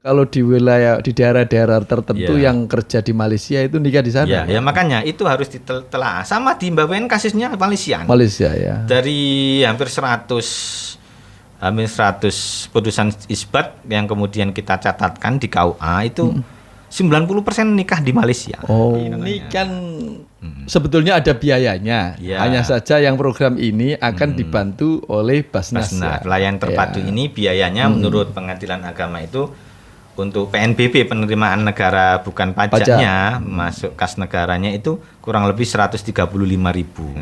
kalau di daerah-daerah tertentu yang kerja di Malaysia itu nikah di sana. Ya makanya itu harus ditelaah. Sama di Mbak Wen kasusnya Malaysia ya. Dari hampir 100 putusan isbat yang kemudian kita catatkan di KUA itu 90% nikah di Malaysia. Ini kan sebetulnya ada biayanya. Hanya saja yang program ini akan dibantu oleh Basnas. Pelayan terpadu ini biayanya menurut Pengadilan Agama itu untuk PNBP, penerimaan negara bukan pajaknya, masuk kas negaranya itu kurang lebih 135.000.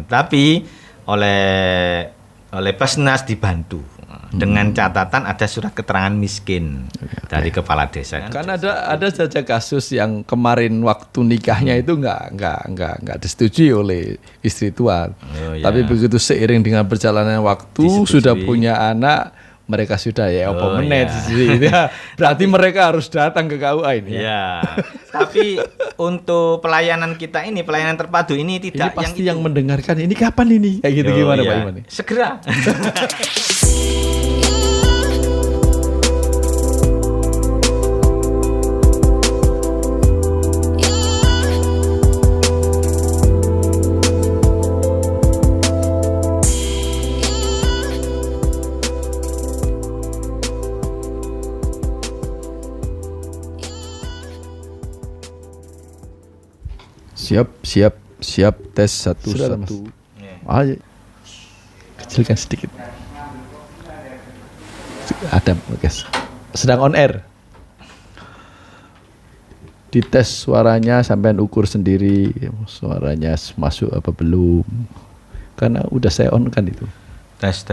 Tapi oleh Basnas dibantu dengan catatan ada surat keterangan miskin dari kepala desa. Kan ada saja kasus yang kemarin waktu nikahnya itu nggak disetujui oleh istri tuan. Tapi begitu seiring dengan perjalanan waktu sudah punya anak, mereka sudah berarti mereka harus datang ke KUA ini. Tapi untuk pelayanan kita ini, pelayanan terpadu ini tidak ini pasti yang mendengarkan ini kapan ini kayak gitu gimana Pak Iman? Segera. Siap tes 1. Ayo kecilkan sedikit. Ada guys. Sedang on air. Dites suaranya sampean ukur sendiri suaranya masuk apa belum. Karena udah saya on kan itu. Tes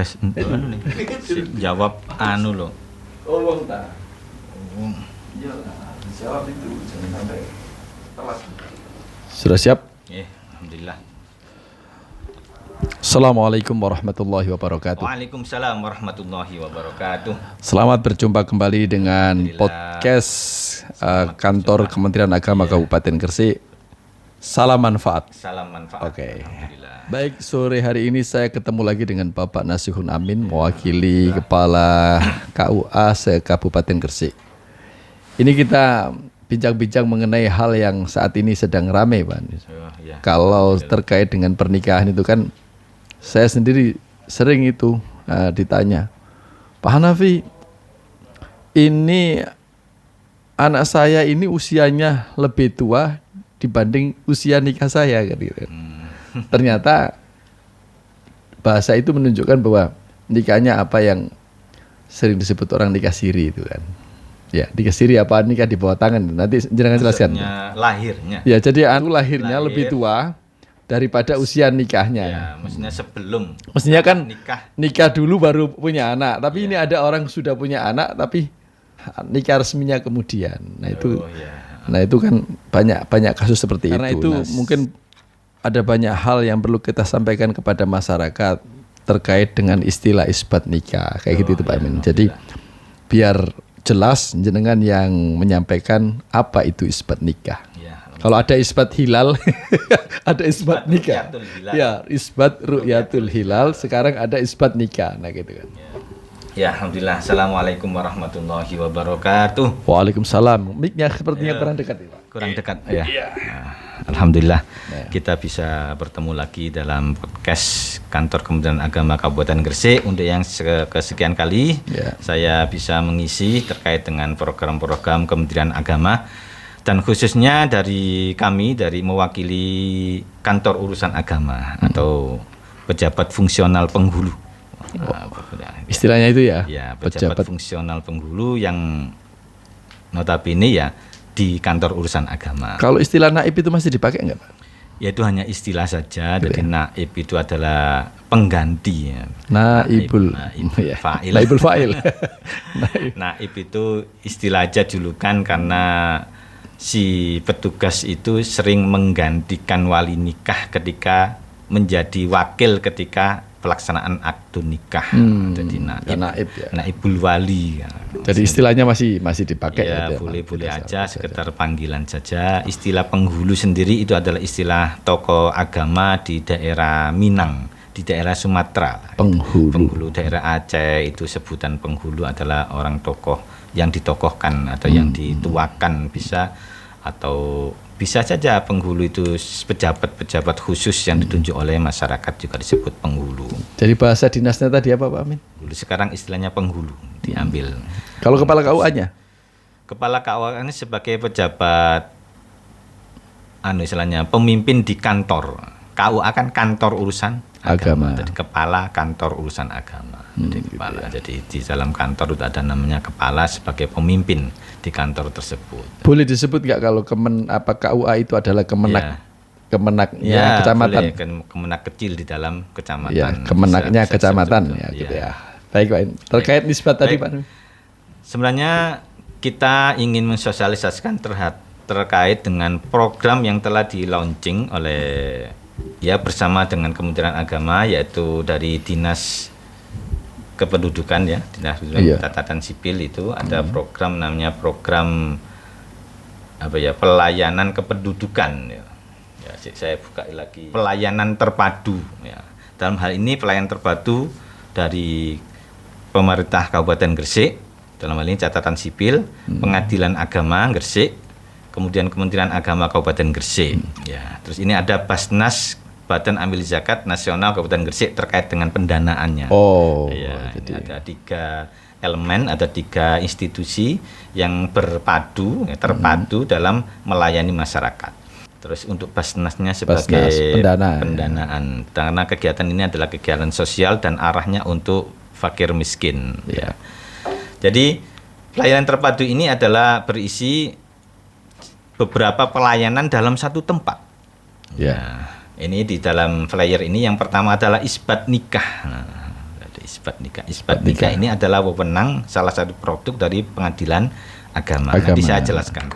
jawab loh. Jawab itu jangan sampai telat. Sudah siap? Alhamdulillah. Assalamualaikum warahmatullahi wabarakatuh. Waalaikumsalam warahmatullahi wabarakatuh. Selamat berjumpa kembali dengan podcast kantor Kementerian Agama Kabupaten Gresik. Salam manfaat. Oke. Baik, sore hari ini saya ketemu lagi dengan Bapak Nasihun Amin, mewakili Kepala KUA se-Kabupaten Gresik. Ini kita bincang-bincang mengenai hal yang saat ini sedang ramai, Pak. Kalau terkait dengan pernikahan itu kan saya sendiri sering itu ditanya, Pak Hanafi, ini anak saya ini usianya lebih tua dibanding usia nikah saya gitu. Ternyata bahasa itu menunjukkan bahwa nikahnya apa yang sering disebut orang nikah siri itu kan. Ya, nikah siri apa nikah di bawah tangan? Nanti jangan jelaskan. Lahirnya. Ya, jadi lahirnya lebih tua daripada usia nikahnya. Ya, maksudnya sebelum. Mestinya kan nikah dulu baru punya anak. Tapi ini ada orang sudah punya anak tapi nikah resminya kemudian. Nah itu kan banyak kasus seperti itu. Karena itu mungkin ada banyak hal yang perlu kita sampaikan kepada masyarakat terkait dengan istilah isbat nikah kayak gitu Pak Amin. Jadi biar jelas jenengan yang menyampaikan apa itu isbat nikah. Kalau ada isbat hilal, ada isbat nikah. Ya, isbat ru'yatul hilal, sekarang ada isbat nikah. Nah gitu kan. Ya, alhamdulillah. Assalamualaikum warahmatullahi wabarakatuh. Waalaikumsalam. Mic-nya sepertinya kurang dekat, Pak. Kurang dekat ya. Alhamdulillah kita bisa bertemu lagi dalam podcast Kantor Kementerian Agama Kabupaten Gresik. Untuk yang kesekian kali saya bisa mengisi terkait dengan program-program Kementerian Agama dan khususnya dari kami dari mewakili Kantor Urusan Agama atau pejabat fungsional penghulu. Istilahnya itu ya? Ya, pejabat fungsional penghulu yang notabene ya di Kantor Urusan Agama. Kalau istilah naib itu masih dipakai enggak, Pak? Ya itu hanya istilah saja. Jadi naib itu adalah pengganti ya. Naibul fa'il. Naibul fa'il. Naib itu istilah aja julukan karena si petugas itu sering menggantikan wali nikah ketika menjadi wakil ketika pelaksanaan akad nikah. Jadi naib ya. Naibul wali. Ya. Jadi istilahnya masih dipakai ya, boleh-boleh aja sekedar panggilan saja. Istilah penghulu sendiri itu adalah istilah tokoh agama di daerah Minang, di daerah Sumatera. Penghulu daerah Aceh itu sebutan penghulu adalah orang tokoh yang ditokohkan atau yang dituakan bisa, atau bisa saja penghulu itu pejabat-pejabat khusus yang ditunjuk oleh masyarakat juga disebut penghulu. Jadi bahasa dinasnya tadi apa Pak Amin? Sekarang istilahnya penghulu diambil. Kalau kepala KUA-nya? Kepala KUA ini sebagai pejabat istilahnya pemimpin di kantor. KUA kan kantor urusan agama. Jadi kepala kantor urusan agama. Jadi kepala. Jadi di dalam kantor itu ada namanya kepala sebagai pemimpin di kantor tersebut. Boleh disebut nggak kalau KUA itu adalah kemenaknya kecamatan? Boleh, kemenak kecil di dalam kecamatan. Ya, kemenaknya kecamatan ya, gitu ya. Baik Pak. Terkait nisbat tadi Pak. Sebenarnya kita ingin mensosialisasikan terkait dengan program yang telah di-launching oleh bersama dengan Kementerian Agama, yaitu dari Dinas Kependudukan Dinas Catatan Sipil itu ada program namanya program pelayanan kependudukan saya buka lagi, pelayanan terpadu Dalam hal ini pelayanan terpadu dari pemerintah Kabupaten Gresik, dalam hal ini Catatan Sipil, Pengadilan Agama Gresik, kemudian Kementerian Agama Kabupaten Gresik. Terus ini ada Basnas, Badan Amil Zakat Nasional Kabupaten Gresik terkait dengan pendanaannya. Jadi ada 3 elemen, ada 3 institusi yang terpadu dalam melayani masyarakat. Terus untuk Basnasnya sebagai pendanaan, karena kegiatan ini adalah kegiatan sosial dan arahnya untuk fakir miskin. Jadi pelayanan terpadu ini adalah berisi beberapa pelayanan dalam satu tempat. Ini di dalam flyer ini yang pertama adalah isbat nikah. Isbat nikah ini adalah wewenang salah satu produk dari Pengadilan Agama. Nanti saya jelaskan.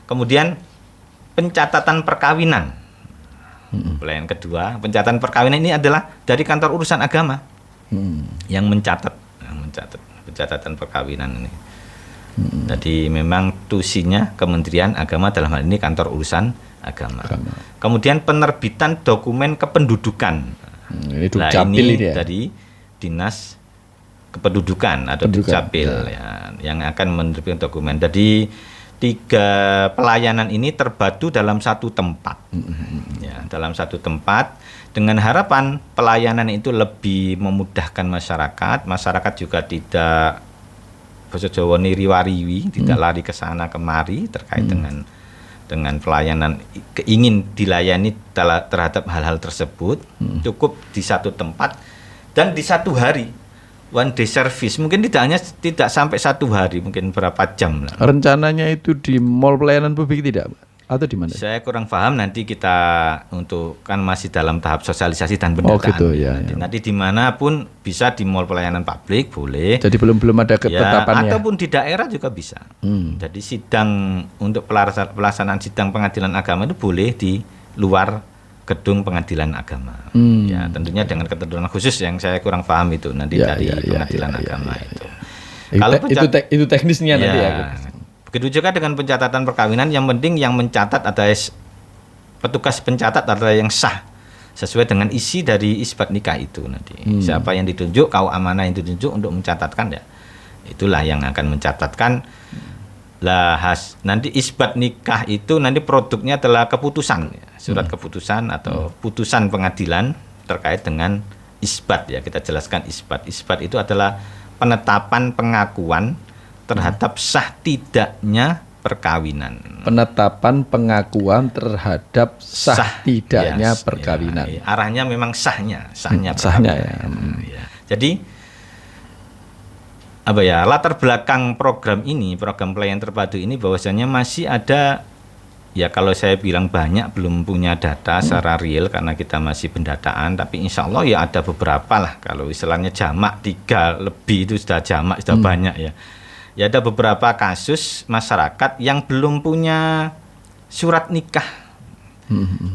Kemudian pencatatan perkawinan. Pelayanan kedua, pencatatan perkawinan ini adalah dari kantor urusan agama yang mencatat pencatatan perkawinan ini. Jadi memang tusinya Kementerian Agama, dalam hal ini kantor urusan agama. Kemudian penerbitan dokumen kependudukan. Ini dari Dinas Kependudukan atau Dukcapil yang akan menerbitkan dokumen. Jadi 3 pelayanan ini terpadu dalam satu tempat. Dalam satu tempat dengan harapan pelayanan itu lebih memudahkan masyarakat. Masyarakat juga tidak bahasa Jawa riwariwi, tidak lari ke sana kemari terkait dengan pelayanan, ingin dilayani terhadap hal-hal tersebut. Cukup di satu tempat dan di satu hari, one day service. Mungkin tidak sampai 1 hari, mungkin berapa jam lah. Rencananya itu di mall pelayanan publik tidak, atau di mana? Saya kurang paham, nanti kita kan masih dalam tahap sosialisasi dan pendataan. Nanti dimanapun bisa, di mall pelayanan publik boleh. Jadi belum ada ketetapannya. Ataupun di daerah juga bisa. Jadi sidang untuk pelaksanaan sidang pengadilan agama itu boleh di luar gedung pengadilan agama. Tentunya dengan ketentuan khusus yang saya kurang paham itu nanti dari pengadilan agama itu. Kalau itu teknisnya nanti ya. Begitu juga dengan pencatatan perkawinan, yang penting yang mencatat adalah petugas pencatat adalah yang sah sesuai dengan isi dari isbat nikah itu nanti. Siapa yang ditunjuk, KUA mana yang ditunjuk untuk mencatatkan itulah yang akan mencatatkan. Nanti isbat nikah itu nanti produknya adalah keputusan, surat keputusan atau putusan pengadilan terkait dengan isbat Kita jelaskan isbat. Isbat itu adalah penetapan pengakuan terhadap sah tidaknya perkawinan. Penetapan pengakuan terhadap sah tidaknya perkawinan. Arahnya memang sahnya Jadi latar belakang program pelayanan terpadu ini bahwasanya masih ada, kalau saya bilang banyak belum punya data secara real karena kita masih pendataan, tapi insya Allah ada beberapa lah. Kalau istilahnya jamak 3 lebih itu sudah jamak, sudah banyak ada beberapa kasus masyarakat yang belum punya surat nikah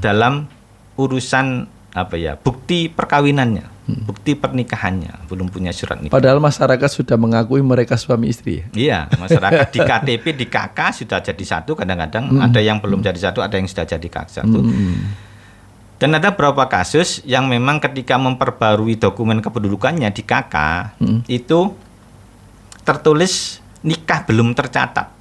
dalam urusan bukti perkawinannya, bukti pernikahannya, belum punya surat nikah. Padahal masyarakat sudah mengakui mereka suami istri. Masyarakat di KTP, di KK sudah jadi satu, kadang-kadang ada yang belum jadi satu, ada yang sudah jadi satu. Dan ada beberapa kasus yang memang ketika memperbarui dokumen kependudukannya di KK itu tertulis nikah belum tercatat.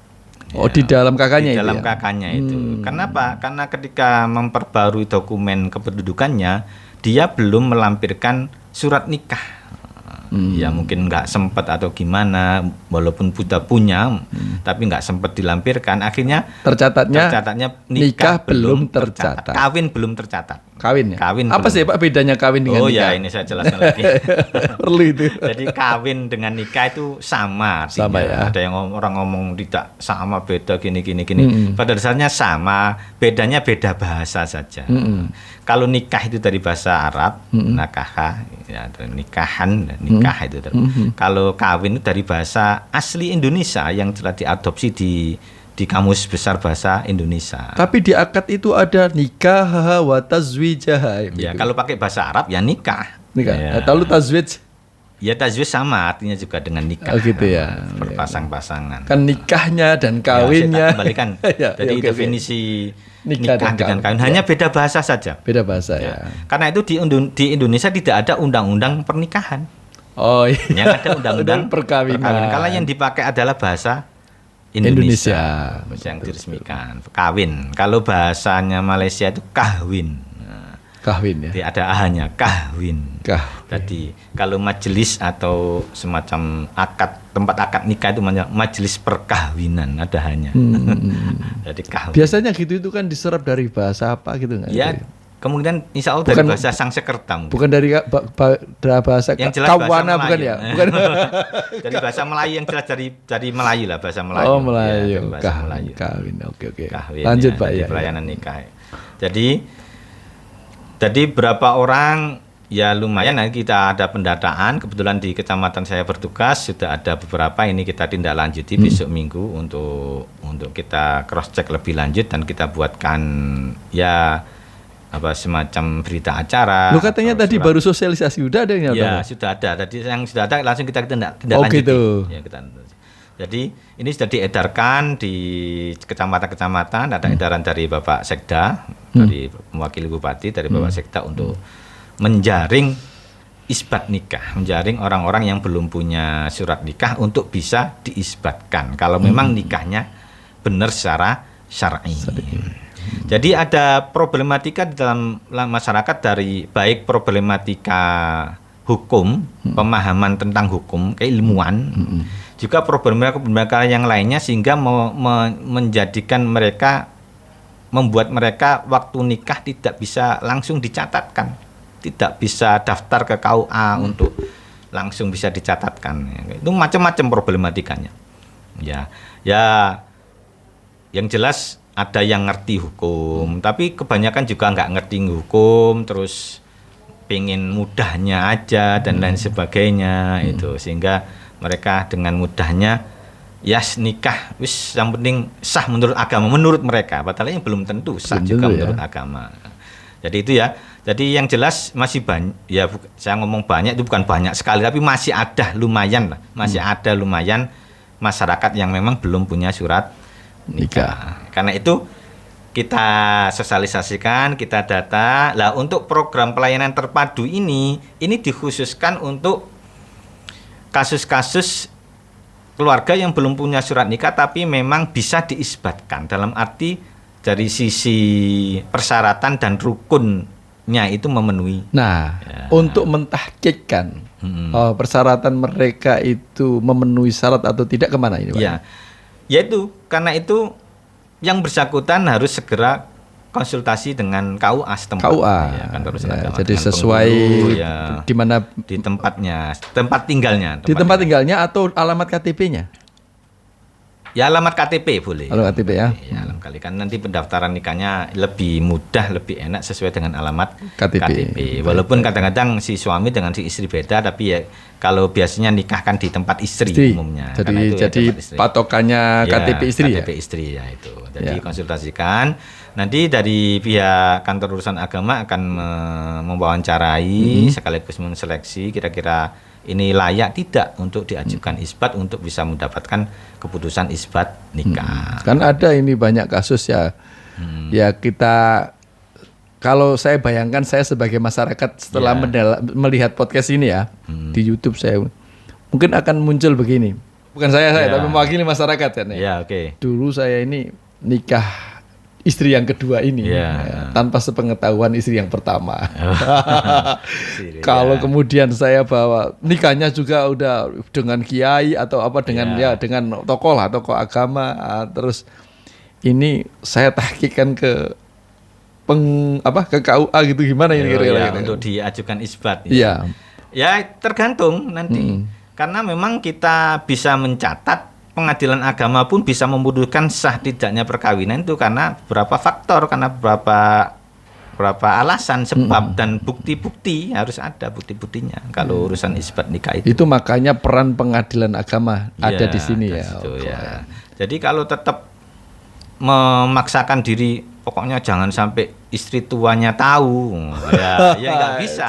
Oh, di dalam kakaknya itu. Di dalam ya? kakaknya itu. Kenapa? Karena ketika memperbarui dokumen kependudukannya, dia belum melampirkan surat nikah. Ya mungkin nggak sempat atau gimana, walaupun sudah punya, tapi nggak sempat dilampirkan. Akhirnya tercatatnya nikah belum tercatat. Kawin belum tercatat. Kawin ya? Kawin apa sih Pak bedanya kawin dengan nikah? Oh ya, ini saya jelaskan lagi. Perlu itu. Jadi kawin dengan nikah itu sama. Sama ya. Ada yang orang ngomong tidak sama, beda gini. Pada dasarnya sama, bedanya beda bahasa saja. Kalau nikah itu dari bahasa Arab, nakah, ya, nikahan, nikah itu. Kalau kawin itu dari bahasa asli Indonesia yang telah diadopsi di Kamus Besar Bahasa Indonesia. Tapi di akad itu ada nikah wa tazwijah. Ya, kalau pakai bahasa Arab ya nikah. Ya. Lalu tazwij? Ya tazwij sama artinya juga dengan nikah. Oh gitu ya. Berpasang-pasangan. Kan nikahnya dan kawinnya. Ya, saya kembalikan. Jadi definisi nikah dengan kawin hanya beda bahasa saja. Beda bahasa ya. Karena itu di Indonesia tidak ada undang-undang pernikahan. Oh iya. Yang ada undang-undang perkawinan. Kalau yang dipakai adalah bahasa Indonesia. Yang diresmikan kawin. Kalau bahasanya Malaysia itu kahwin. Kahwin ya. Jadi ada A-nya kahwin. Jadi kalau majelis atau semacam tempat akad nikah itu majelis perkahwinan, ada hanya. Jadi kahwin. Biasanya gitu itu kan diserap dari bahasa apa gitu nggak? Ya, kemungkinan insya Allah dari bahasa Sangsekerta. Bukan dari bahasa Kawana, bukan ya? Bukan. Dari bahasa Melayu yang jelas dari Melayu lah, bahasa Melayu. Oh Melayu. Ya, Melayu. Kahwin. Oke. Kahwin, lanjut ya, Pak ya. Pelayanan nikah. Jadi berapa orang ya lumayan, nanti kita ada pendataan. Kebetulan di kecamatan saya bertugas sudah ada beberapa, ini kita tindak lanjuti besok Minggu untuk kita cross check lebih lanjut dan kita buatkan ya semacam berita acara. Lu katanya tadi baru sosialisasi, udah ada yang ya sudah ada. Tadi yang sudah ada langsung kita tindak lanjuti. Gitu. Ya, jadi ini sudah diedarkan di kecamatan-kecamatan, ada edaran dari Bapak Sekda, dari mewakili Bupati, dari Bapak Sekda untuk menjaring isbat nikah, menjaring orang-orang yang belum punya surat nikah untuk bisa diisbatkan kalau memang nikahnya benar secara syar'i. Jadi ada problematika di dalam masyarakat, dari baik problematika hukum, pemahaman tentang hukum, keilmuan, juga problematika yang lainnya, sehingga menjadikan mereka, membuat mereka waktu nikah tidak bisa langsung dicatatkan, tidak bisa daftar ke KUA untuk langsung bisa dicatatkan. Itu macam-macam problematikanya. Ya, yang jelas ada yang ngerti hukum, tapi kebanyakan juga nggak ngerti hukum, terus pengen mudahnya aja dan lain sebagainya itu, sehingga mereka dengan mudahnya ya nikah wis yang penting sah menurut agama, menurut mereka, padahal yang belum tentu sah juga menurut agama. Jadi itu ya. Jadi yang jelas masih banyak ya, saya ngomong banyak itu bukan banyak sekali, tapi masih ada lumayan lah, masih ada lumayan masyarakat yang memang belum punya surat nikah. Karena itu kita sosialisasikan, kita data. Lah untuk program pelayanan terpadu ini dikhususkan untuk kasus-kasus keluarga yang belum punya surat nikah tapi memang bisa diisbatkan, dalam arti dari sisi persyaratan dan rukunnya itu memenuhi. Nah, untuk mentahqiqkan persyaratan mereka itu memenuhi syarat atau tidak, kemana ini Pak? Ya, yaitu karena itu yang bersangkutan harus segera konsultasi dengan KUA setempat. KUA. Ya, jadi sesuai di mana, di tempatnya, tempat tinggalnya. Di tempat tinggalnya atau alamat KTP-nya? Ya alamat KTP boleh. Alamat KTP ya. Ya, kali kan nanti pendaftaran nikahnya lebih mudah, lebih enak sesuai dengan alamat KTP. Walaupun kadang-kadang si suami dengan si istri beda, tapi ya kalau biasanya nikah kan di tempat istri umumnya. Jadi patokannya KTP istri KTP istri ya itu. Jadi konsultasikan. Nanti dari pihak kantor urusan agama akan mewawancarai sekaligus menseleksi kira-kira ini layak tidak untuk diajukan isbat untuk bisa mendapatkan keputusan isbat nikah. Kan ada ini banyak kasus ya. Ya kita, kalau saya bayangkan saya sebagai masyarakat setelah melihat podcast ini ya di YouTube, saya mungkin akan muncul begini. Bukan saya tapi mewakili masyarakat kan ya. Ya, oke. Dulu saya ini nikah istri yang kedua ini tanpa sepengetahuan istri yang pertama. Kalau kemudian saya bawa nikahnya juga udah dengan kiai atau apa dengan dengan tokoh agama, terus ini saya tahqiqkan ke ke KUA gitu, gimana ini kira-kira untuk diajukan isbat. Iya. Ya tergantung nanti. Karena memang kita bisa mencatat, pengadilan agama pun bisa memutuskan sah tidaknya perkawinan itu karena beberapa faktor, karena beberapa alasan, sebab dan bukti-bukti, harus ada bukti-buktinya kalau urusan isbat nikah itu. Itu makanya peran pengadilan agama ada di sini ya. Jadi kalau tetap memaksakan diri, pokoknya jangan sampai istri tuanya tahu, ya nggak bisa.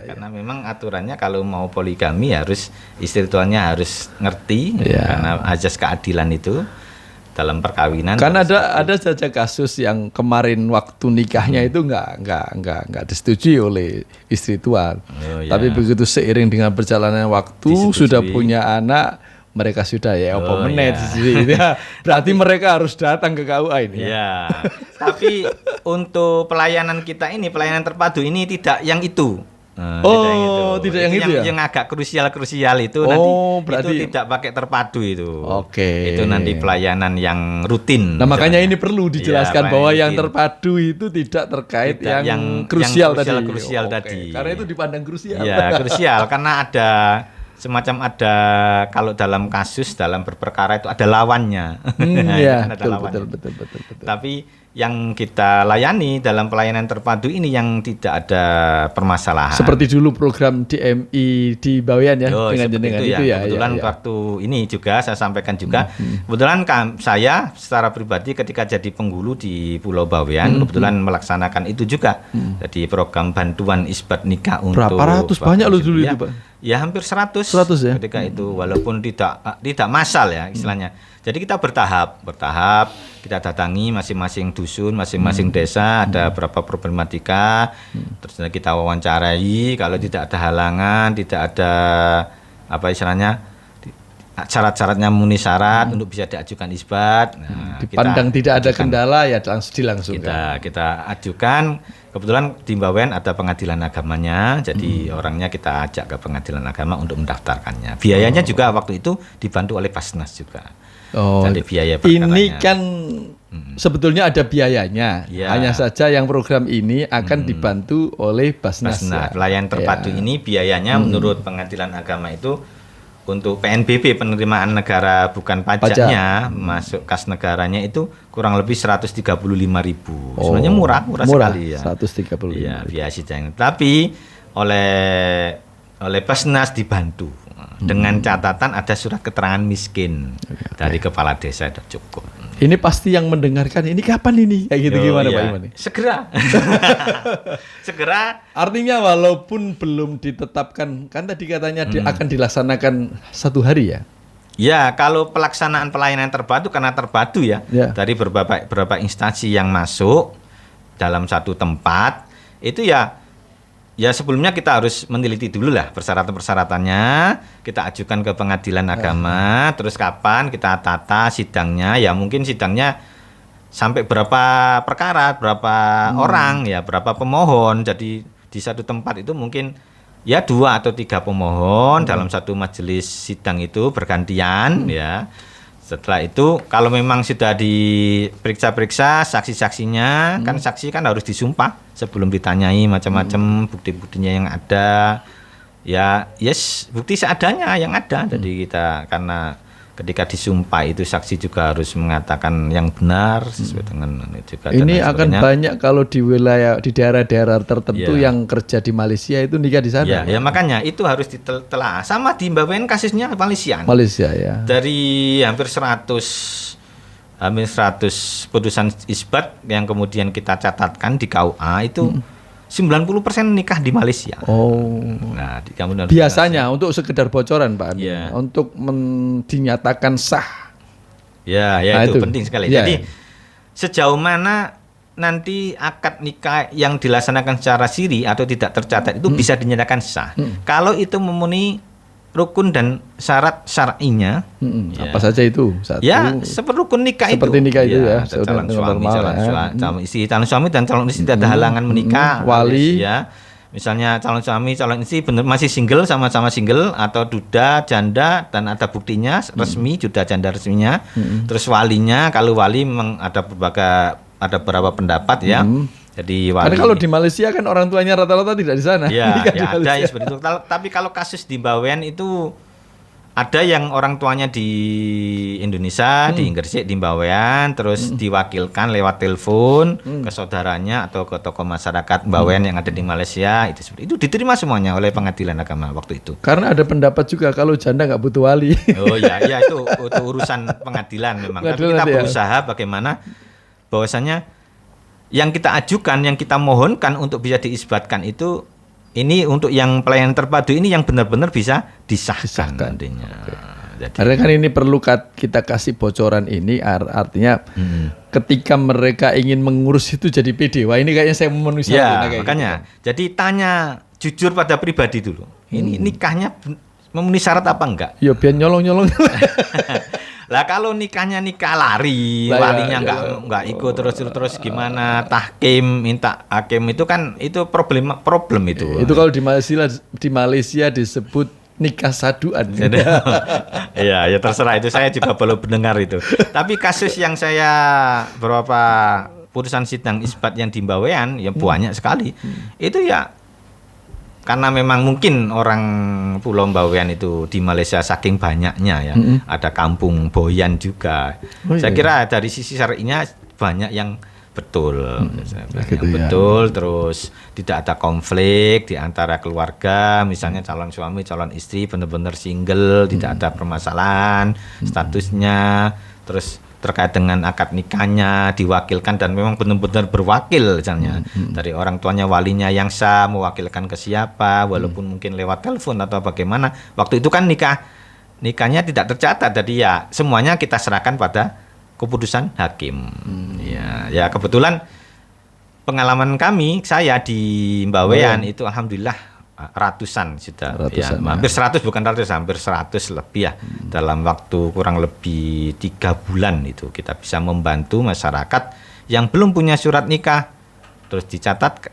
Karena memang aturannya kalau mau poligami harus istri tuanya harus ngerti, karena azas keadilan itu dalam perkawinan. Kan ada saja kasus yang kemarin waktu nikahnya itu nggak disetujui oleh istri tua, tapi begitu seiring dengan perjalanan waktu sudah punya anak, mereka sudah berarti mereka harus datang ke KUA ini. Ya. Tapi untuk pelayanan kita ini, pelayanan terpadu ini tidak yang itu. Tidak yang itu ya? Yang agak krusial itu nanti berarti itu tidak pakai terpadu itu. Oke. Itu nanti pelayanan yang rutin. Nah, makanya ini perlu dijelaskan bahwa yang terpadu itu tidak terkait yang krusial tadi. Karena itu dipandang krusial. Ya, krusial karena ada kalau dalam kasus, dalam berperkara itu ada lawannya. Betul. Tapi yang kita layani dalam pelayanan terpadu ini yang tidak ada permasalahan. Seperti dulu program DMI di Bawean ya, dengan itu ya. Kebetulan waktu ini juga saya sampaikan juga. Kebetulan saya secara pribadi ketika jadi penghulu di Pulau Bawean, kebetulan melaksanakan itu juga. Jadi program bantuan isbat nikah untuk berapa ratus banyak loh dulu itu, Pak. Ya hampir 100 ya ketika itu, walaupun tidak massal ya istilahnya. Jadi kita bertahap kita datangi masing-masing dusun, masing-masing desa, ada berapa problematika, terus kita wawancarai. Kalau tidak ada halangan, tidak ada syarat-syaratnya memenuhi syarat untuk bisa diajukan isbat. Dipandang tidak ada kendala ya dilangsungkan. Kita ajukan. Kebetulan di Bawean ada pengadilan agamanya, jadi orangnya kita ajak ke pengadilan agama untuk mendaftarkannya. Biayanya juga waktu itu dibantu oleh Basnas juga. Jadi biaya perkaranya. Ini kan sebetulnya ada biayanya. Hanya saja yang program ini akan dibantu oleh Basnas. Pelayan terpadu ini biayanya menurut pengadilan agama itu untuk PNBP, penerimaan negara bukan pajaknya, masuk kas negaranya itu kurang lebih 135.000. Sebenarnya murah sekali ya. 135. Iya, biaya sidang. Tapi oleh Basnas dibantu dengan catatan ada surat keterangan miskin dari kepala desa, sudah cukup. Ini pasti yang mendengarkan ini kapan ini? Kayak gitu gimana Pak Iman? Segera. Artinya walaupun belum ditetapkan, kan tadi katanya akan dilaksanakan 1 hari ya? Ya, kalau pelaksanaan pelayanan terpadu karena terpadu dari beberapa instansi yang masuk dalam satu tempat itu ya sebelumnya kita harus meneliti dulu lah persyaratan-persyaratannya, kita ajukan ke pengadilan agama, terus kapan kita tata sidangnya, ya mungkin sidangnya sampai berapa perkara, berapa orang, ya berapa pemohon. Jadi di satu tempat itu mungkin ya 2 atau 3 pemohon dalam satu majelis sidang itu bergantian ya. Setelah itu kalau memang sudah diperiksa-periksa saksi-saksinya, kan saksi kan harus disumpah sebelum ditanyai macam-macam bukti-buktinya yang ada. Ya, bukti seadanya yang ada. Jadi kita karena ketika disumpah itu saksi juga harus mengatakan yang benar sesuai dengan juga. Ini akan banyak kalau di wilayah di daerah-daerah tertentu yang kerja di Malaysia itu nikah di sana. Ya makanya itu harus ditelah. Sama di Bawean kasusnya Malaysia ya. Dari hampir 100 putusan isbat yang kemudian kita catatkan di KUA itu 90% nikah di Malaysia. Nah, biasanya untuk sekedar bocoran Pak Amin, untuk dinyatakan sah. Itu penting sekali. Jadi sejauh mana nanti akad nikah yang dilaksanakan secara siri atau tidak tercatat itu bisa dinyatakan sah. Kalau itu memenuhi rukun dan syarat syar'inya. Apa saja itu? Satu, ya, seperti rukun nikah seperti itu. nikah itu ya. Calon suami, calon istri, calon suami dan calon istri tidak ada halangan menikah. Wali. Ya. Misalnya calon suami, calon istri benar masih single, sama-sama single atau duda, janda dan ada buktinya resmi, duda, janda resminya. Terus walinya, kalau wali memang ada beberapa pendapat ya. Jadi wali. Karena kalau di Malaysia kan orang tuanya rata-rata tidak di sana. Ya, ada yang seperti itu. Tapi kalau kasus di Bawean itu ada yang orang tuanya di Indonesia, di Gresik, di Bawean, terus diwakilkan lewat telepon ke saudaranya atau ke tokoh masyarakat Bawean yang ada di Malaysia. Itu diterima semuanya oleh pengadilan agama waktu itu. Karena ada pendapat juga kalau janda nggak butuh wali. Oh ya itu urusan pengadilan memang. Tapi kita berusaha bagaimana bahwasanya yang kita ajukan, yang kita mohonkan untuk bisa diisbatkan itu, ini untuk yang pelayanan terpadu ini yang benar-benar bisa disahkan nantinya. Jadi, karena kan ini perlu kita kasih bocoran ini, artinya ketika mereka ingin mengurus itu jadi PD. Wah ini kayaknya saya memenuhi syarat. Ya makanya, gitu. Jadi tanya jujur pada pribadi dulu. Ini nikahnya memenuhi syarat apa enggak? Ya biar nyolong-nyolong. Lah kalau nikahnya nikah lari, walinya nggak ikut terus gimana tahkim minta hakim itu kan itu problem itu. Itu kalau di Malaysia disebut nikah saduan. Iya, ya terserah itu, saya juga belum mendengar itu. Tapi kasus yang saya beberapa putusan sidang isbat yang di Bawean yang banyak sekali. Itu ya karena memang mungkin orang Pulau Bawean itu di Malaysia saking banyaknya ya, ada kampung Boyan juga. Saya kira dari sisi syar'inya banyak yang betul, betul. Terus tidak ada konflik di antara keluarga, misalnya calon suami, calon istri benar-benar single, tidak ada permasalahan statusnya. Terus terkait dengan akad nikahnya diwakilkan dan memang benar-benar berwakil misalnya dari orang tuanya, walinya yang sah mewakilkan ke siapa, walaupun mungkin lewat telepon atau bagaimana. Waktu itu kan nikahnya tidak tercatat, jadi ya semuanya kita serahkan pada keputusan hakim. Ya kebetulan pengalaman saya di Bawean itu alhamdulillah ratusan sudah, hampir 100, bukan ratus, hampir 100 lebih ya. Dalam waktu kurang lebih 3 bulan itu kita bisa membantu masyarakat yang belum punya surat nikah, terus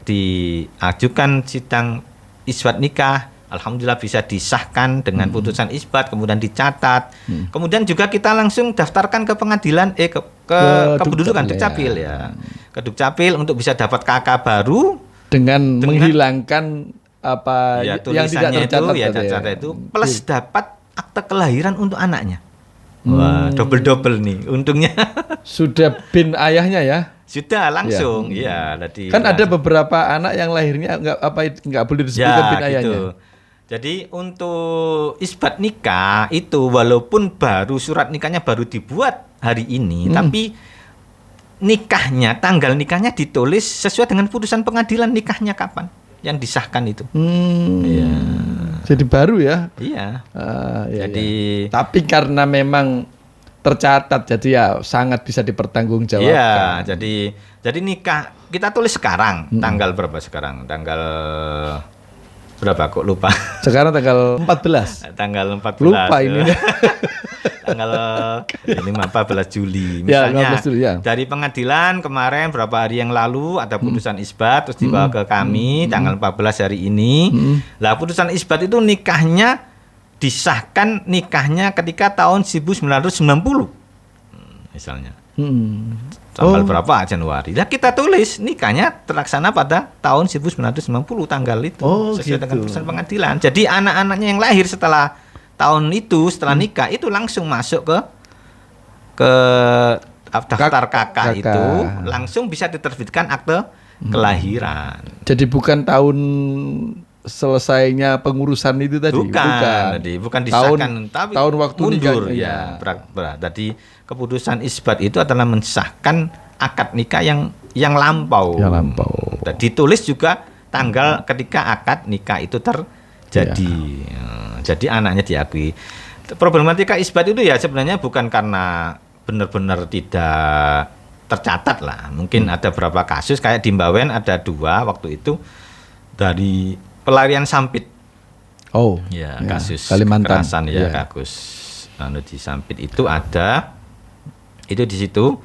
diajukan sidang isbat nikah, alhamdulillah bisa disahkan dengan putusan isbat, kemudian dicatat, kemudian juga kita langsung daftarkan ke pengadilan, ke kependudukan Dukcapil ya, ke Dukcapil untuk bisa dapat KK baru dengan menghilangkan apa ya, yang tidak tercatat itu plus dapat akte kelahiran untuk anaknya. Wah, double nih untungnya. Sudah bin ayahnya ya? Sudah langsung. Ya, tadi kan ada beberapa anak yang lahirnya nggak boleh disebutkan bin ayahnya. Gitu. Jadi untuk isbat nikah itu walaupun surat nikahnya baru dibuat hari ini, tapi nikahnya, tanggal nikahnya ditulis sesuai dengan putusan pengadilan nikahnya kapan yang disahkan itu. Ya. Jadi baru ya? Iya. Jadi tapi karena memang tercatat, jadi ya sangat bisa dipertanggungjawabkan. Iya. Jadi nikah kita tulis sekarang, tanggal berapa sekarang? Tanggal berapa kok lupa? Sekarang tanggal 14. Tanggal 14. Lupa ini. Tanggal 14 Juli misalnya. Ya, 15 Juli, ya. Dari pengadilan kemarin berapa hari yang lalu ada putusan isbat terus dibawa ke kami tanggal 14 hari ini. Lah putusan isbat itu nikahnya disahkan ketika tahun 1990. Misalnya. Tanggal berapa Januari. Nah, kita tulis nikahnya terlaksana pada tahun 1990 tanggal itu sesuai dengan putusan pengadilan. Jadi anak-anaknya yang lahir setelah tahun itu, setelah nikah itu langsung masuk ke daftar KK itu, langsung bisa diterbitkan akte kelahiran. Jadi bukan tahun selesainya pengurusan itu tadi. Bukan disahkan, tapi tahun waktu mundur ya. Tadi keputusan isbat itu adalah mensahkan akad nikah yang lampau. Dan ditulis juga tanggal ketika akad nikah itu terjadi. Jadi anaknya diakui. Problematika isbat itu ya sebenarnya bukan karena benar-benar tidak tercatat lah. Mungkin ada beberapa kasus kayak di Bawean ada 2 waktu itu dari pelarian sampit. Ya, kasus Kalimantan. kekerasan ya, kasus di Sampit itu ada. Itu di situ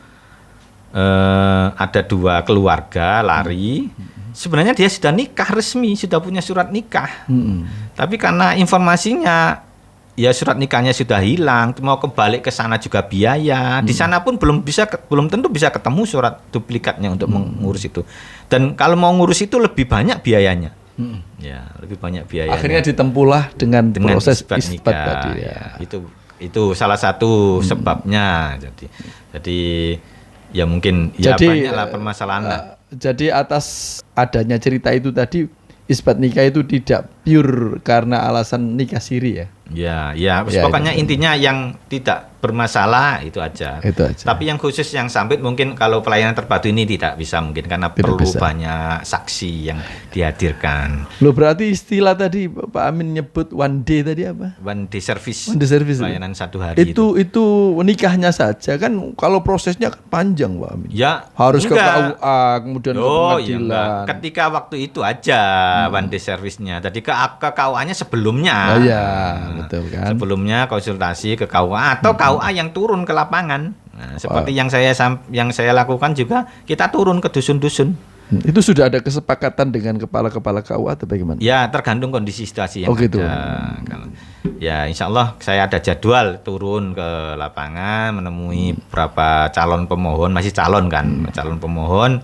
ada 2 keluarga lari. Sebenarnya dia sudah nikah resmi, sudah punya surat nikah. Tapi karena informasinya ya surat nikahnya sudah hilang, mau kembali ke sana juga biaya. Di sana pun belum tentu bisa ketemu surat duplikatnya untuk mengurus itu. Dan kalau mau ngurus itu lebih banyak biayanya. Ya, lebih banyak biayanya. Akhirnya ditempuhlah dengan proses isbat tadi ya. Itu salah satu sebabnya. Jadi ya mungkin ya banyaklah permasalahan lah. Jadi atas adanya cerita itu tadi, isbat nikah itu tidak pure karena alasan nikah siri ya? Ya, pokoknya intinya yang tidak bermasalah itu aja. Tapi yang khusus yang Sampit mungkin kalau pelayanan terpadu ini tidak bisa mungkin karena perlu banyak saksi yang dihadirkan. Loh, berarti istilah tadi Pak Amin nyebut one day tadi apa? One day service. Pelayanan 1 hari itu nikahnya saja kan, kalau prosesnya kan panjang Pak Amin. Ya, harus ke KUA kemudian ke pengadilan. Ketika waktu itu aja one day service-nya. Jadi ke KUA-nya sebelumnya. Betul kan. Sebelumnya konsultasi ke KUA atau KUA yang turun ke lapangan. Nah, seperti yang saya lakukan juga, kita turun ke dusun-dusun. Itu sudah ada kesepakatan dengan kepala-kepala KUA atau bagaimana? Ya, tergantung kondisi situasi yang gitu. ada. Ya, insya Allah saya ada jadwal turun ke lapangan menemui berapa calon pemohon, masih calon kan, calon pemohon.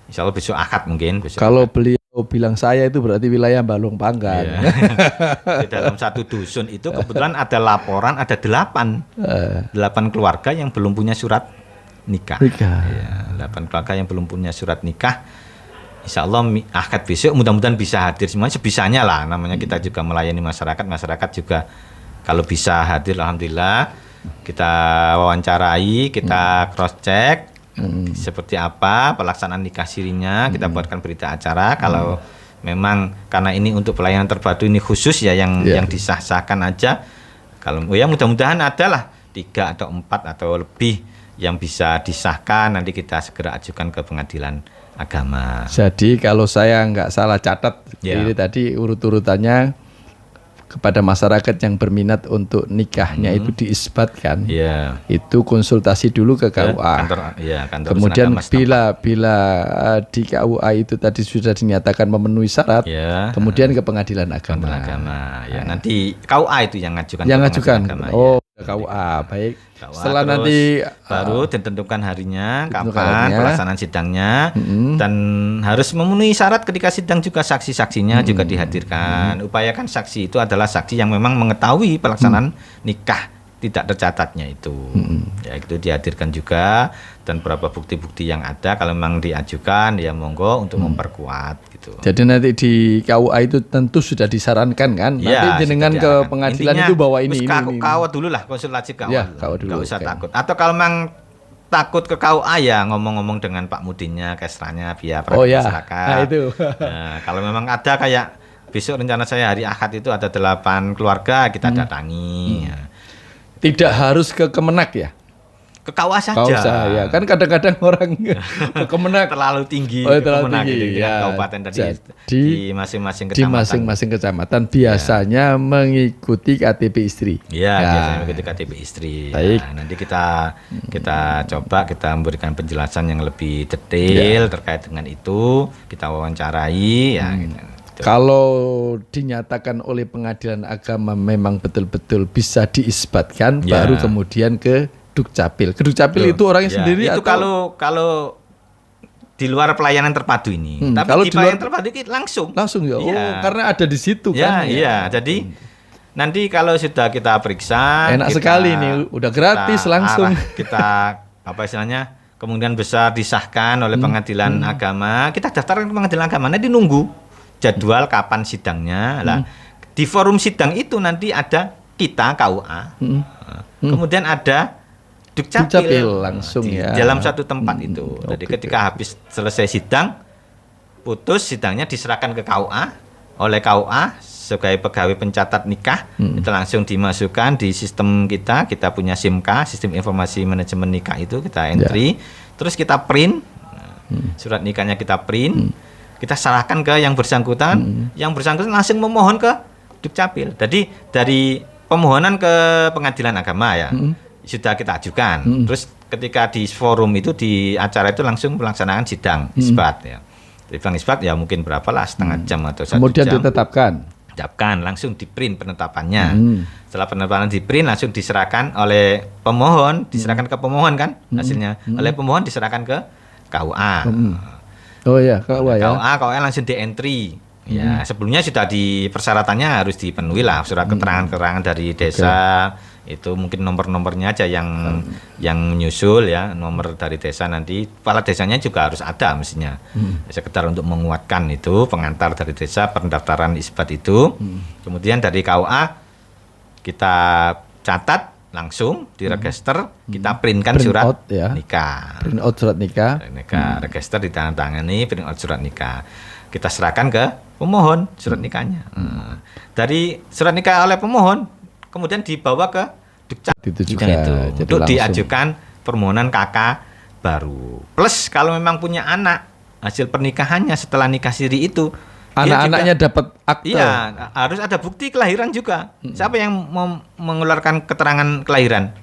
Insya Allah besok akad mungkin. Kalau beliau bilang saya itu berarti wilayah Balong Panggang. Di dalam satu dusun itu kebetulan ada laporan ada 8 keluarga yang belum punya surat nikah. 8 keluarga yang belum punya surat nikah. Insya Allah akad besok mudah-mudahan bisa hadir semuanya sebisanya lah. Namanya kita juga melayani masyarakat juga kalau bisa hadir alhamdulillah. Kita wawancarai, kita cross check. Seperti apa pelaksanaan nikah sirinya, kita buatkan berita acara. Kalau memang karena ini untuk pelayanan terpadu ini khusus ya yang disah-sahkan aja. Kalau mudah-mudahan adalah 3 atau 4 atau lebih yang bisa disahkan, nanti kita segera ajukan ke pengadilan agama. Jadi kalau saya nggak salah catat ini tadi urut-urutannya, kepada masyarakat yang berminat untuk nikahnya itu diisbatkan, itu konsultasi dulu ke KUA. Kantor kemudian bila di KUA itu tadi sudah dinyatakan memenuhi syarat, kemudian ke pengadilan agama. Nanti KUA itu yang ngajukan. KUA baik. Setelah nanti baru ditentukan harinya, kapan pelaksanaan sidangnya, dan harus memenuhi syarat ketika sidang juga saksi-saksinya juga dihadirkan. Upayakan saksi itu adalah saksi yang memang mengetahui pelaksanaan nikah tidak tercatatnya itu. Ya itu dihadirkan juga, dan beberapa bukti-bukti yang ada kalau memang diajukan ya monggo untuk memperkuat gitu. Jadi nanti di KUA itu tentu sudah disarankan kan, nanti jenengan ke pengadilan intinya, itu bawa ini. KUA dulu lah, konsultasi KUA dulu. Nggak usah takut. Atau kalau memang takut ke KUA ya ngomong-ngomong dengan Pak Mudinnya, Kesranya, biar masyarakat. Nah, kalau memang ada kayak besok rencana saya hari Ahad itu ada 8 keluarga kita datangi. Tidak harus ke Kemenak ya? Ke KUA saja. Ya. Kan kadang-kadang orang ke Kemenak terlalu tinggi. Terlalu tinggi. Kabupaten tadi di masing-masing kecamatan. Di masing-masing kecamatan biasanya mengikuti KTP istri. Biasanya mengikuti KTP istri. Nanti kita coba kita memberikan penjelasan yang lebih detail terkait dengan itu. Kita wawancarai gitu. Kalau dinyatakan oleh pengadilan agama memang betul-betul bisa diisbatkan, baru kemudian ke Dukcapil. Ke Dukcapil itu orangnya sendiri itu atau kalau di luar pelayanan terpadu ini. Tapi kalau di pelayanan terpadu ini langsung ya. Karena ada di situ kan. Jadi nanti kalau sudah kita periksa, enak sekali nih, udah gratis langsung. Kita kemungkinan besar disahkan oleh pengadilan agama, kita daftarkan ke pengadilan agama. Nanti nunggu jadwal kapan sidangnya. Di forum sidang itu nanti ada kita KUA, kemudian ada Dukcapil langsung dalam satu tempat itu. Jadi ketika habis selesai sidang, putus sidangnya diserahkan ke KUA oleh KUA sebagai pegawai pencatat nikah. Itu langsung dimasukkan di sistem kita punya SIMK, sistem informasi manajemen nikah itu kita entry, terus kita print surat nikahnya, kita print, kita serahkan ke yang bersangkutan. Yang bersangkutan langsung memohon ke Dukcapil. Jadi dari pemohonan ke pengadilan agama ya sudah kita ajukan. Terus ketika di forum itu di acara itu langsung melaksanakan sidang isbat ya. Sidang isbat ya mungkin berapalah setengah jam atau 1 jam. Kemudian ditetapkan Langsung di print penetapannya. Setelah penetapan di print langsung diserahkan oleh pemohon, diserahkan ke pemohon kan hasilnya. Oleh pemohon diserahkan ke KUA. Oh ya, KUA ya. KUA langsung di entry. Ya, sebelumnya sudah di persyaratannya harus dipenuhi lah, surat keterangan-keterangan dari desa. Itu mungkin nomor-nomornya aja yang menyusul ya, nomor dari desa nanti. Kepala desanya juga harus ada mestinya. Sekedar untuk menguatkan itu pengantar dari desa pendaftaran isbat itu. Kemudian dari KUA kita catat langsung di register, kita printkan surat nikah. Print out surat nikah. Register ditandatangani, print out surat nikah. Kita serahkan ke pemohon surat nikahnya. Dari surat nikah oleh pemohon kemudian dibawa ke Dukcapil itu juga itu untuk diajukan permohonan KK baru. Plus kalau memang punya anak hasil pernikahannya setelah nikah siri itu anak-anaknya dapat akte. Iya, harus ada bukti kelahiran juga. Siapa yang mengeluarkan keterangan kelahiran?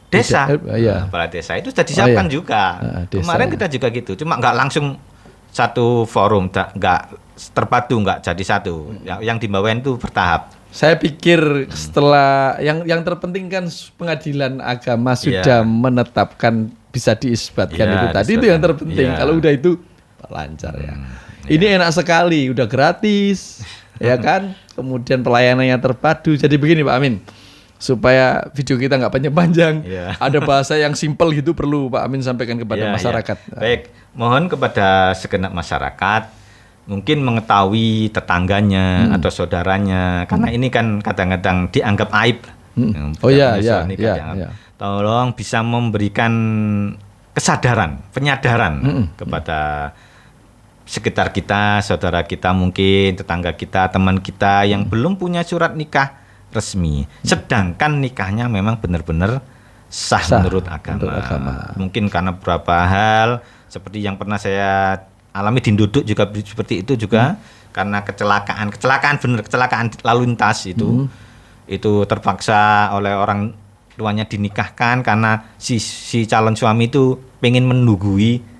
Desa. Kepala desa itu sudah disiapkan juga. Kemarin kita juga gitu. Cuma nggak langsung satu forum, nggak terpadu, nggak jadi satu. Yang dibawain itu bertahap. Saya pikir setelah yang terpenting kan pengadilan agama sudah menetapkan bisa diisbatkan itu tadi itu yang terpenting. Kalau udah itu lancar ya. Ini enak sekali, udah gratis, ya kan? Kemudian pelayanannya terpadu. Jadi begini Pak Amin, supaya video kita nggak panjang-panjang, ada bahasa yang simpel gitu perlu Pak Amin sampaikan kepada masyarakat. Baik, mohon kepada segenap masyarakat mungkin mengetahui tetangganya atau saudaranya, karena ini kan kadang-kadang dianggap aib. Tolong bisa memberikan kesadaran, penyadaran kepada sekitar kita, saudara kita mungkin, tetangga kita, teman kita yang belum punya surat nikah resmi, sedangkan nikahnya memang benar-benar sah menurut agama. Mungkin karena beberapa hal seperti yang pernah saya alami di Nduduk juga seperti itu juga, karena kecelakaan lalu lintas itu terpaksa oleh orang tuanya dinikahkan karena si calon suami itu pengen menunggui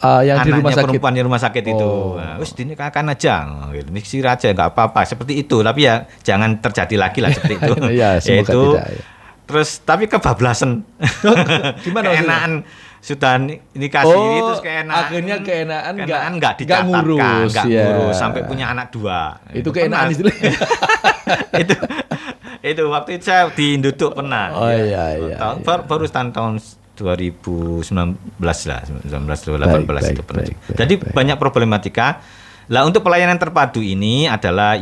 yang di rumah sakit. Perempuan di rumah sakit itu. Wis dinikahkan aja, gitu. Niksir aja nggak apa-apa seperti itu, tapi ya jangan terjadi lagi lah seperti itu. Semoga tidak, ya. Terus tapi kebablasan. Gimana keenaan sudah nikah siri terus keenaan. Akhirnya keenaan nggak dicatatkan, nggak ngurus sampai punya anak 2. Itu keenaan istilahnya. itu waktu itu saya di Nduduk pernah. Baru tahun 2019 lah, 1918 itu pernah. Jadi banyak problematika. Lah untuk pelayanan terpadu ini adalah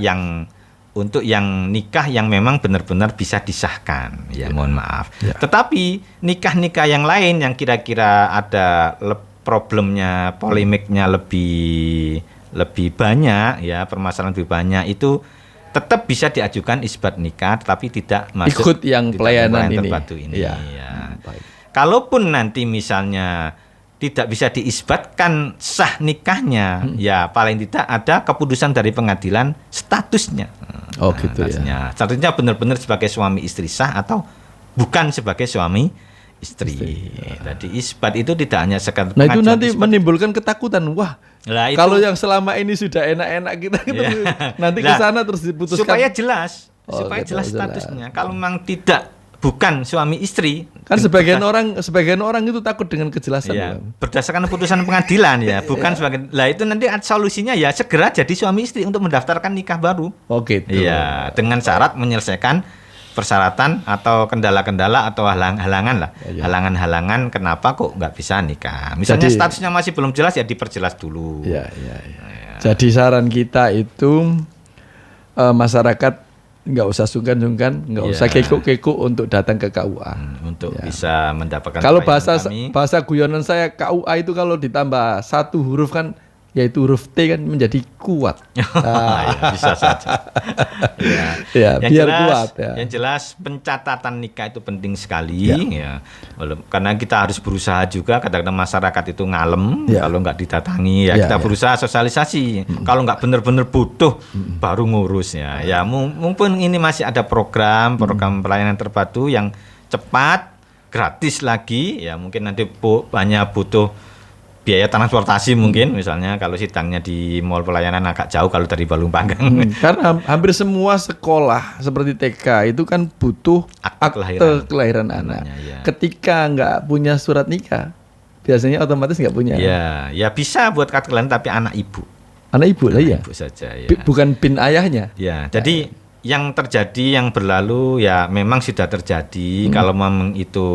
untuk yang nikah yang memang benar-benar bisa disahkan, mohon maaf. Tetapi nikah-nikah yang lain yang kira-kira ada problemnya, polemiknya lebih banyak, ya permasalahan lebih banyak, itu tetap bisa diajukan isbat nikah, tetapi tidak masuk ikut yang pelayanan terpadu ini. Kalaupun nanti misalnya tidak bisa diisbatkan sah nikahnya, ya paling tidak ada keputusan dari pengadilan statusnya. Gitu ya. Statusnya benar-benar sebagai suami istri sah atau bukan sebagai suami istri. Jadi isbat itu tidak hanya sekadar itu nanti menimbulkan ketakutan. Wah, kalau yang selama ini sudah enak-enak kita nanti ke sana terus diputuskan. Supaya jelas statusnya. Kalau memang bukan suami istri. Kan sebagian orang itu takut dengan kejelasan. Berdasarkan putusan pengadilan ya, bukan sebagai. Lah itu nanti solusinya ya segera jadi suami istri untuk mendaftarkan nikah baru. Gitu. Iya, dengan syarat menyelesaikan persyaratan atau kendala-kendala atau halangan lah. Halangan-halangan kenapa kok nggak bisa nikah. Misalnya statusnya masih belum jelas ya diperjelas dulu. Jadi saran kita itu masyarakat nggak usah sungkan-sungkan, nggak usah kekuk-kekuk untuk datang ke KUA untuk bisa mendapatkan. Kalau bahasa guyonan saya, KUA itu kalau ditambah 1 huruf kan yaitu huruf T kan menjadi kuat. Ya, bisa saja. Ya, yang biar jelas, kuat ya. Yang jelas pencatatan nikah itu penting sekali ya. Karena kita harus berusaha juga, kadang-kadang masyarakat itu ngalem kalau nggak didatangi ya, kita berusaha sosialisasi. Kalau nggak benar-benar butuh baru ngurus ya. Ya mungkin ini masih ada program pelayanan terpadu yang cepat, gratis lagi ya, mungkin nanti banyak butuh biaya transportasi mungkin, misalnya kalau sidangnya di mall pelayanan agak jauh kalau dari Balung Panggang. Karena hampir semua sekolah seperti TK itu kan butuh akte kelahiran anak. Ya. Ketika nggak punya surat nikah, biasanya otomatis nggak punya. Ya bisa buat akte kelahiran tapi anak ibu. Anak ibu lah ya. Ibu saja ya. Bukan bin ayahnya. Ya, jadi yang terjadi, yang berlalu ya memang sudah terjadi. Kalau memang itu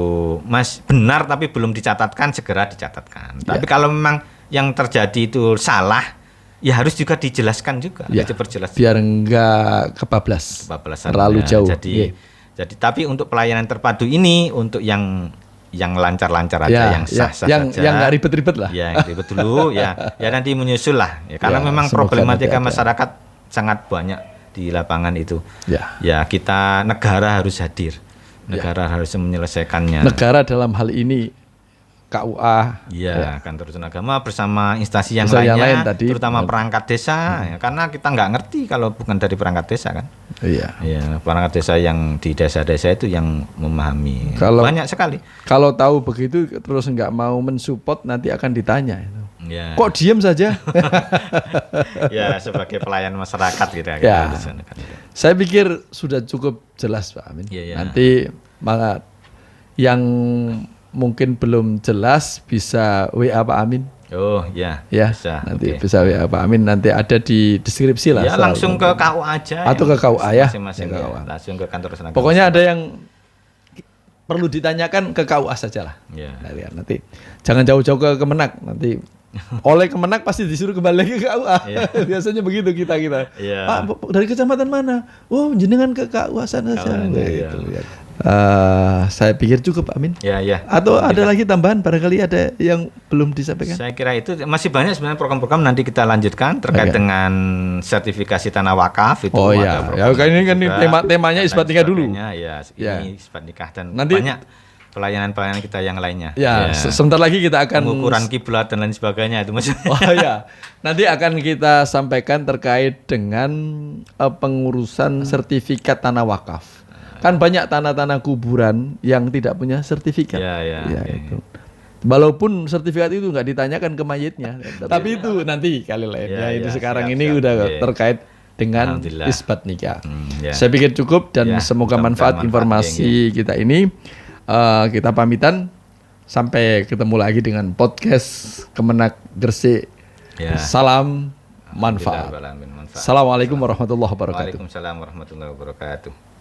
benar tapi belum dicatatkan, segera dicatatkan. Tapi kalau memang yang terjadi itu salah, ya harus juga dijelaskan juga, diperjelas. Biar enggak kebablasan terlalu jauh. Jadi tapi untuk pelayanan terpadu ini untuk yang lancar-lancar aja, yang sah-sah saja. Yang nggak ribet-ribet lah. Ya, yang ribet dulu ya nanti menyusul lah. Ya, karena memang problematika masyarakat sangat banyak di lapangan itu. Ya kita negara harus hadir. Negara harus menyelesaikannya. Negara dalam hal ini KUA, Kantor Urusan Agama bersama instansi yang lainnya, tadi, terutama perangkat desa, karena kita nggak ngerti kalau bukan dari perangkat desa kan. Perangkat desa yang di desa-desa itu yang memahami. Banyak sekali. Kalau tahu begitu terus nggak mau mensupport, nanti akan ditanya. Kok diem saja? Ya sebagai pelayan masyarakat gitu ya. Saya pikir sudah cukup jelas Pak Amin. Nanti yang mungkin belum jelas bisa WA Pak Amin. Bisa. Nanti bisa WA Pak Amin, nanti ada di deskripsi lah. Ya langsung ke KUA aja. Atau ke KUA ya. Masing-masing langsung ke kantor Urusan Agama. Pokoknya ada yang perlu ditanyakan ke KUA saja lah. Nanti jangan jauh-jauh ke Kemenak, nanti oleh Kemenak pasti disuruh kembali ke KUA. Biasanya begitu kita. Pak, dari kecamatan mana? Oh, jenengan ke KUA sana saja. Saya pikir cukup Pak Amin. Atau ada lagi tambahan, barangkali ada yang belum disampaikan? Saya kira itu masih banyak sebenarnya program-program, nanti kita lanjutkan terkait dengan sertifikasi tanah wakaf itu. Ini kan temanya isbat nikah dulu. Ini isbat nikah dan nanti banyak pelayanan kita yang lainnya. Sebentar lagi kita akan pengukuran kiblat dan lain sebagainya itu Mas. Nanti akan kita sampaikan terkait dengan pengurusan sertifikat tanah wakaf. Kan banyak tanah-tanah kuburan yang tidak punya sertifikat. Itu. Walaupun sertifikat itu nggak ditanyakan ke mayitnya, tapi itu nanti kali lain. Itu sekarang ini udah terkait dengan isbat nikah. Saya pikir cukup dan semoga manfaat informasi kita ini. Kita pamitan, sampai ketemu lagi dengan podcast Kemenak Gresik. Salam manfaat. Assalamualaikum warahmatullahi wabarakatuh. Waalaikumsalam warahmatullahi wabarakatuh.